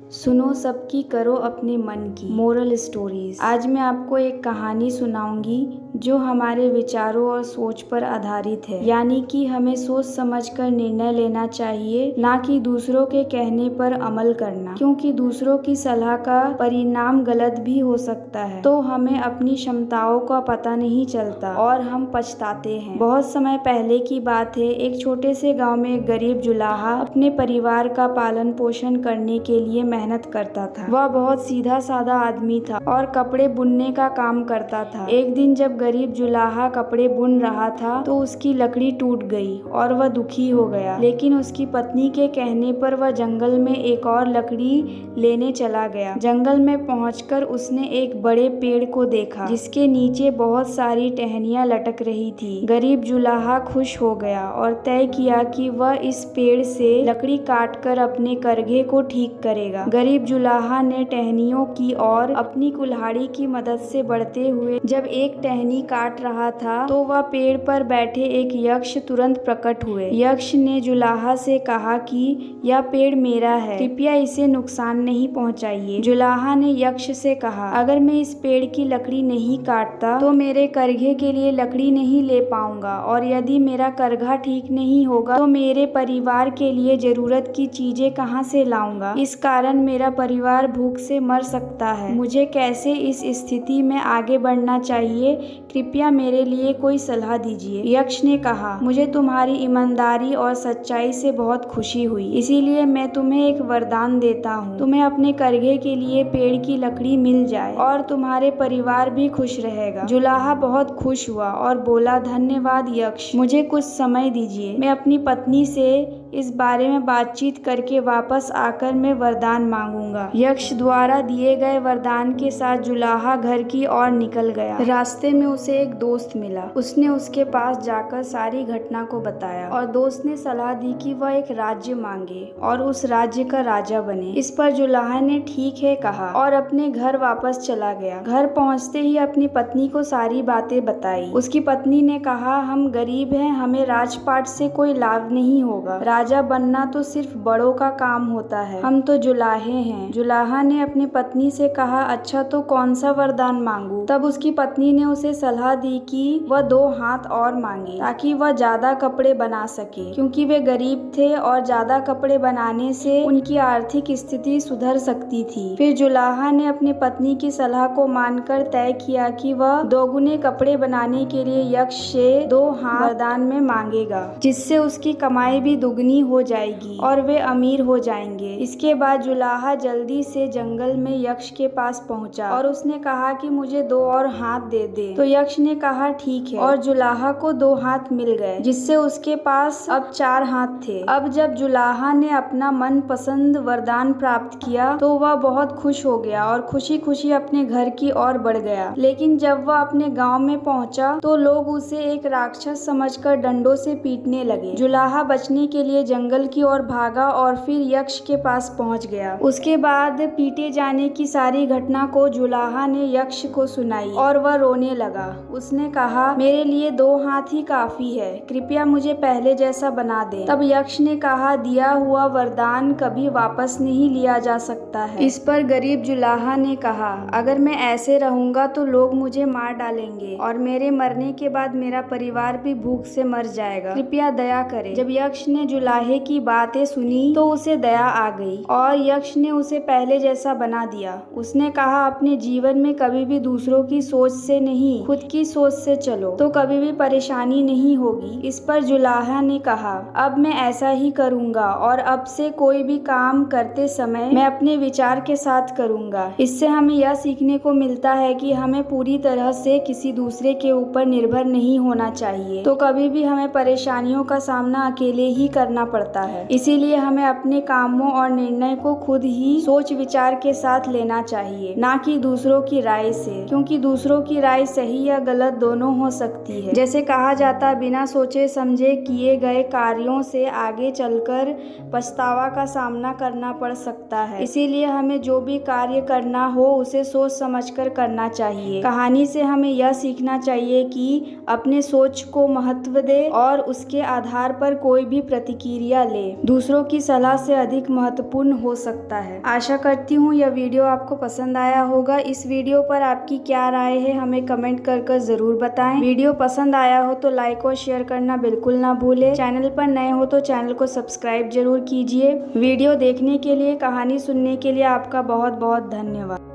सुनो सबकी, करो अपने मन की। Moral stories. आज मैं आपको एक कहानी सुनाऊंगी जो हमारे विचारों और सोच पर आधारित है। यानी कि हमें सोच समझकर निर्णय लेना चाहिए, ना कि दूसरों के कहने पर अमल करना, क्योंकि दूसरों की सलाह का परिणाम गलत भी हो सकता है। तो हमें अपनी क्षमताओं का पता नहीं चलता और हम पछताते हैं। बहुत समय पहले की बात है। एक छोटे से गाँव में एक गरीब जुलाहा अपने परिवार का पालन पोषण करने के लिए मेहनत करता था। वह बहुत सीधा साधा आदमी था और कपड़े बुनने का काम करता था। एक दिन जब गरीब जुलाहा कपड़े बुन रहा था तो उसकी लकड़ी टूट गई और वह दुखी हो गया। लेकिन उसकी पत्नी के कहने पर वह जंगल में एक और लकड़ी लेने चला गया। जंगल में पहुंचकर उसने एक बड़े पेड़ को देखा जिसके नीचे बहुत सारी टहनियां लटक रही थी। गरीब जुलाहा खुश हो गया और तय किया कि वह इस पेड़ से लकड़ी काटकर अपने करघे को ठीक करेगा। गरीब जुलाहा ने टहनियों की और अपनी कुल्हाड़ी की मदद से बढ़ते हुए जब एक टहनी काट रहा था तो वह पेड़ पर बैठे एक यक्ष तुरंत प्रकट हुए। यक्ष ने जुलाहा से कहा कि यह पेड़ मेरा है, कृपया इसे नुकसान नहीं पहुंचाइए। जुलाहा ने यक्ष से कहा, अगर मैं इस पेड़ की लकड़ी नहीं काटता तो मेरे करघे के लिए लकड़ी नहीं ले पाऊंगा, और यदि मेरा करघा ठीक नहीं होगा तो मेरे परिवार के लिए जरूरत की चीजें कहां से लाऊंगा। इस कारण मेरा परिवार भूख से मर सकता है। मुझे कैसे इस स्थिति में आगे बढ़ना चाहिए, कृपया मेरे लिए कोई सलाह दीजिए। यक्ष ने कहा, मुझे तुम्हारी ईमानदारी और सच्चाई से बहुत खुशी हुई, इसीलिए मैं तुम्हें एक वरदान देता हूँ। तुम्हें अपने करघे के लिए पेड़ की लकड़ी मिल जाए और तुम्हारे परिवार भी खुश रहेगा। जुलाहा बहुत खुश हुआ और बोला, धन्यवाद यक्ष, मुझे कुछ समय दीजिए। मैं अपनी पत्नी से इस बारे में बातचीत करके वापस आकर मैं वरदान मांगूंगा। यक्ष द्वारा दिए गए वरदान के साथ जुलाहा घर की ओर निकल गया। रास्ते में उसे एक दोस्त मिला। उसने उसके पास जाकर सारी घटना को बताया और दोस्त ने सलाह दी कि वह एक राज्य मांगे और उस राज्य का राजा बने। इस पर जुलाहा ने ठीक है कहा और अपने घर वापस चला गया। घर पहुंचते ही अपनी पत्नी को सारी बातें बताई। उसकी पत्नी ने कहा, हम गरीब हैं, हमें राजपाट से कोई लाभ नहीं होगा। राजा बनना तो सिर्फ बड़ों का काम होता है, हम तो जुलाहे हैं। जुलाहा ने अपनी पत्नी से कहा, अच्छा तो कौन सा वरदान मांगू। तब उसकी पत्नी ने उसे सलाह दी कि वह 2 हाथ और मांगे ताकि वह ज्यादा कपड़े बना सके, क्योंकि वे गरीब थे और ज्यादा कपड़े बनाने से उनकी आर्थिक स्थिति सुधर सकती थी। फिर जुलाहा ने अपनी पत्नी की सलाह को मानकर तय किया कि वह 2 गुने कपड़े बनाने के लिए यक्ष से 2 हाथ वरदान में मांगेगा, जिससे उसकी कमाई भी दुगनी हो जाएगी और वे अमीर हो जाएंगे। इसके बाद जुलाहा जल्दी से जंगल में यक्ष के पास पहुंचा और उसने कहा कि मुझे 2 और हाथ दे दे। तो यक्ष ने कहा ठीक है और जुलाहा को 2 हाथ मिल गए, जिससे उसके पास अब 4 हाथ थे। अब जब जुलाहा ने अपना मनपसंद वरदान प्राप्त किया तो वह बहुत खुश हो गया और खुशी खुशी अपने घर की ओर बढ़ गया। लेकिन जब वह अपने गांव में पहुंचा तो लोग उसे एक राक्षस समझकर डंडों से पीटने लगे। जुलाहा बचने के लिए जंगल की ओर भागा और फिर यक्ष के पास पहुंच गया। उसके बाद पीटे जाने की सारी घटना को जुलाहा ने यक्ष को सुनाई और वह रोने लगा। उसने कहा, मेरे लिए 2 हाथ ही काफी है, कृपया मुझे पहले जैसा बना दे। तब यक्ष ने कहा, दिया हुआ वरदान कभी वापस नहीं लिया जा सकता है। इस पर गरीब जुलाहा ने कहा, अगर मैं ऐसे रहूंगा तो लोग मुझे मार डालेंगे और मेरे मरने के बाद मेरा परिवार भी भूख से मर जाएगा, कृपया दया करें। जब यक्ष ने जुलाहे की बातें सुनी तो उसे दया आ गई और यक्ष ने उसे पहले जैसा बना दिया। उसने कहा, अपने जीवन में कभी भी दूसरों की सोच से नहीं, खुद की सोच से चलो तो कभी भी परेशानी नहीं होगी। इस पर जुलाहा ने कहा, अब मैं ऐसा ही करूंगा और अब से कोई भी काम करते समय मैं अपने विचार के साथ करूंगा। इससे हमें यह सीखने को मिलता है कि हमें पूरी तरह से किसी दूसरे के ऊपर निर्भर नहीं होना चाहिए, तो कभी भी हमें परेशानियों का सामना अकेले ही करना पड़ता है। इसीलिए हमें अपने कामों और निर्णय को खुद ही सोच विचार के साथ लेना चाहिए, ना कि दूसरों की राय से, क्योंकि दूसरों की राय सही या गलत दोनों हो सकती है। जैसे कहा जाता, बिना सोचे समझे किए गए कार्यों से आगे चलकर पछतावा का सामना करना पड़ सकता है। इसीलिए हमें जो भी कार्य करना हो उसे सोच समझकर करना चाहिए। कहानी से हमें यह सीखना चाहिए कि अपने सोच को महत्व दे और उसके आधार पर कोई भी प्रतिक्रिया प्रतिक्रिया ले दूसरों की सलाह से अधिक महत्वपूर्ण हो सकता है। आशा करती हूँ यह वीडियो आपको पसंद आया होगा। इस वीडियो पर आपकी क्या राय है हमें कमेंट कर जरूर बताएं। वीडियो पसंद आया हो तो लाइक और शेयर करना बिल्कुल ना भूले। चैनल पर नए हो तो चैनल को सब्सक्राइब जरूर कीजिए। वीडियो देखने के लिए, कहानी सुनने के लिए आपका बहुत बहुत धन्यवाद।